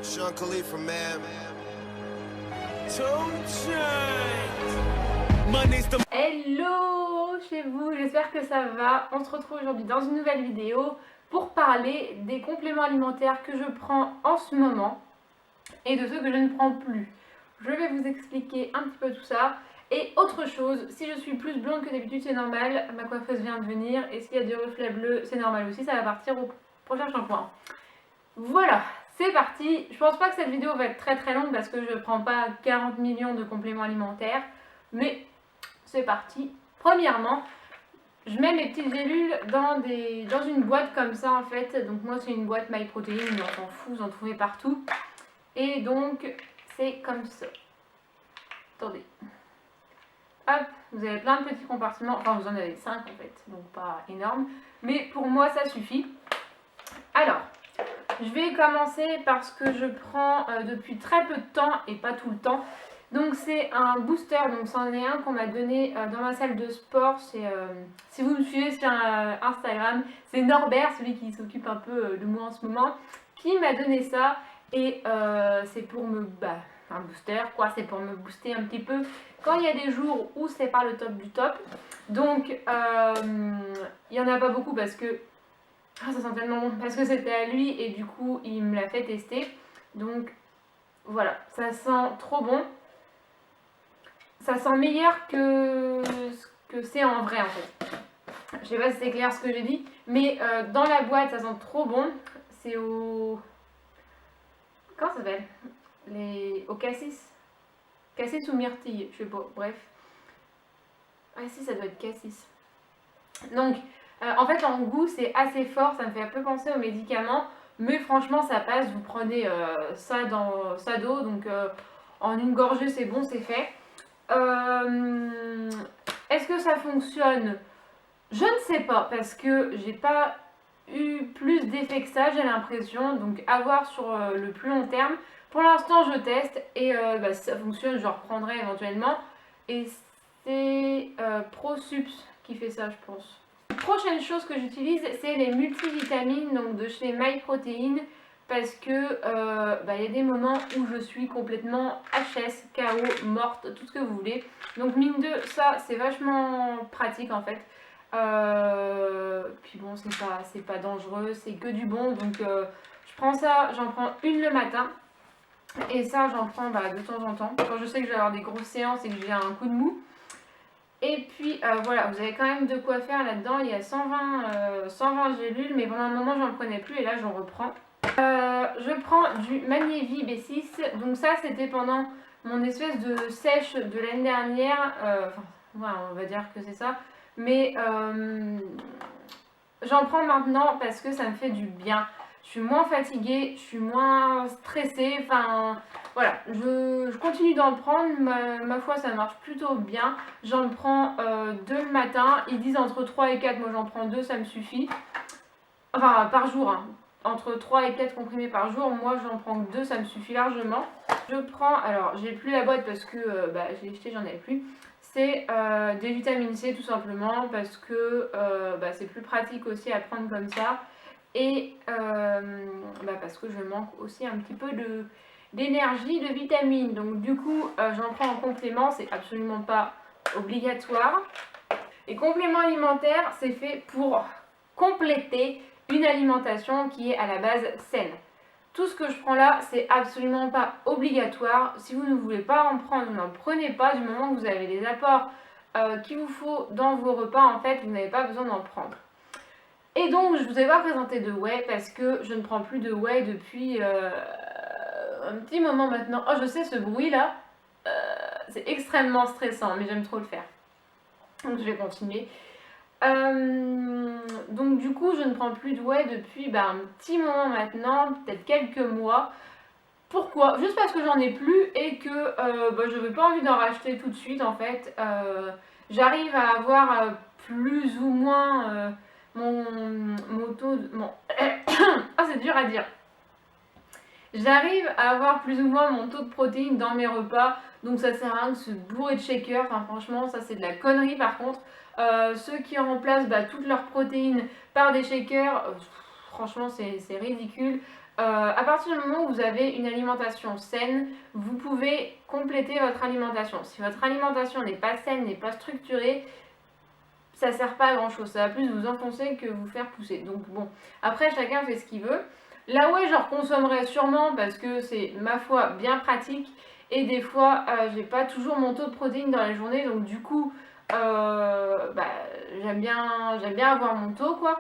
Sean Khalifa, man. Hello chez vous, j'espère que ça va. On se retrouve aujourd'hui dans une nouvelle vidéo pour parler des compléments alimentaires que je prends en ce moment et de ceux que je ne prends plus. Je vais vous expliquer un petit peu tout ça. Et autre chose, si je suis plus blonde que d'habitude, c'est normal, ma coiffeuse vient de venir et s'il y a des reflets bleus, c'est normal aussi, ça va partir au prochain shampoing. Voilà, c'est parti. Je pense pas que cette vidéo va être très longue parce que je ne prends pas 40 millions de compléments alimentaires, mais c'est parti. Premièrement, je mets mes petites gélules dans une boîte comme ça en fait. Donc moi c'est une boîte MyProtein, mais on s'en fout, vous en trouvez partout. Et donc c'est comme ça. Attendez. Hop, vous avez plein de petits compartiments. Enfin vous en avez 5 en fait, donc pas énorme. Mais pour moi ça suffit. Alors, je vais commencer parce que je prends depuis très peu de temps et pas tout le temps. Donc c'est un booster, donc c'en est un qu'on m'a donné dans ma salle de sport. Si vous me suivez sur Instagram, c'est Norbert, celui qui s'occupe un peu de moi en ce moment, qui m'a donné ça. Et c'est pour un booster quoi, c'est pour me booster un petit peu quand il y a des jours où c'est pas le top du top. Donc il y en a pas beaucoup parce que ça sent tellement bon, parce que c'était à lui et du coup il me l'a fait tester. Donc voilà, ça sent trop bon. Ça sent meilleur que ce que c'est en vrai en fait. Je sais pas si c'est clair ce que j'ai dit, mais dans la boîte ça sent trop bon. C'est au... Comment ça s'appelle? Au cassis. Cassis ou myrtille, je sais pas, bref. Ah si, ça doit être cassis. Donc, en fait en goût c'est assez fort, ça me fait un peu penser aux médicaments. Mais franchement ça passe, vous prenez ça dans ça d'eau, donc en une gorgée c'est bon, c'est fait. Est-ce que ça fonctionne? Je ne sais pas parce que j'ai pas eu plus d'effets que ça, j'ai l'impression. Donc à voir sur le plus long terme. Pour l'instant je teste et si ça fonctionne je reprendrai éventuellement. Et c'est ProSups qui fait ça je pense. La prochaine chose que j'utilise c'est les multivitamines donc de chez MyProtein. Parce que y a des moments où je suis complètement HS, KO, morte, tout ce que vous voulez. Donc mine de ça, c'est vachement pratique en fait. Puis bon, c'est pas dangereux, c'est que du bon. Donc je prends ça, j'en prends une le matin. Et ça, j'en prends de temps en temps. Quand je sais que je vais avoir des grosses séances et que j'ai un coup de mou. Et puis voilà, vous avez quand même de quoi faire là-dedans. Il y a 120 gélules, mais pendant un moment, j'en prenais plus et là, j'en reprends. Je prends du Magnévi B6, donc ça c'était pendant mon espèce de sèche de l'année dernière, on va dire que c'est ça, mais j'en prends maintenant parce que ça me fait du bien. Je suis moins fatiguée, je suis moins stressée, enfin voilà, je continue d'en prendre, ma foi ça marche plutôt bien. J'en prends 2 le matin, ils disent entre 3 et 4, moi j'en prends 2, ça me suffit. Enfin par jour, hein. Entre 3 et 4 comprimés par jour, moi j'en prends que 2, ça me suffit largement. Je prends, alors j'ai plus la boîte parce que je l'ai jeté, j'en avais plus. C'est des vitamines C tout simplement parce que c'est plus pratique aussi à prendre comme ça. Et parce que je manque aussi un petit peu d'énergie, de vitamines. Donc du coup j'en prends en complément, c'est absolument pas obligatoire. Les compléments alimentaires, c'est fait pour compléter une alimentation qui est à la base saine. Tout ce que je prends là, c'est absolument pas obligatoire. Si vous ne voulez pas en prendre, vous n'en prenez pas. Du moment que vous avez les apports qu'il vous faut dans vos repas, en fait, vous n'avez pas besoin d'en prendre. Et donc, je ne vous ai pas présenté de whey parce que je ne prends plus de whey depuis un petit moment maintenant. Oh, je sais, ce bruit-là, c'est extrêmement stressant, mais j'aime trop le faire. Donc, je vais continuer. Donc du coup je ne prends plus de whey depuis un petit moment maintenant, peut-être quelques mois. Pourquoi? Juste parce que j'en ai plus et que je n'avais pas envie d'en racheter tout de suite en fait. J'arrive à avoir plus ou moins mon taux de... Ah c'est dur à dire. J'arrive à avoir plus ou moins mon taux de protéines dans mes repas, donc ça sert à rien de se bourrer de shakers, enfin franchement ça c'est de la connerie par contre. Ceux qui remplacent toutes leurs protéines par des shakers, franchement c'est ridicule. à partir du moment où vous avez une alimentation saine, vous pouvez compléter votre alimentation. Si votre alimentation n'est pas saine, n'est pas structurée, ça sert pas à grand chose, ça va plus vous enfoncer que vous faire pousser. Donc bon, après chacun fait ce qu'il veut. Là ouais, je consommerais sûrement parce que c'est ma foi bien pratique et des fois j'ai pas toujours mon taux de protéines dans la journée, donc du coup j'aime bien avoir mon taux quoi.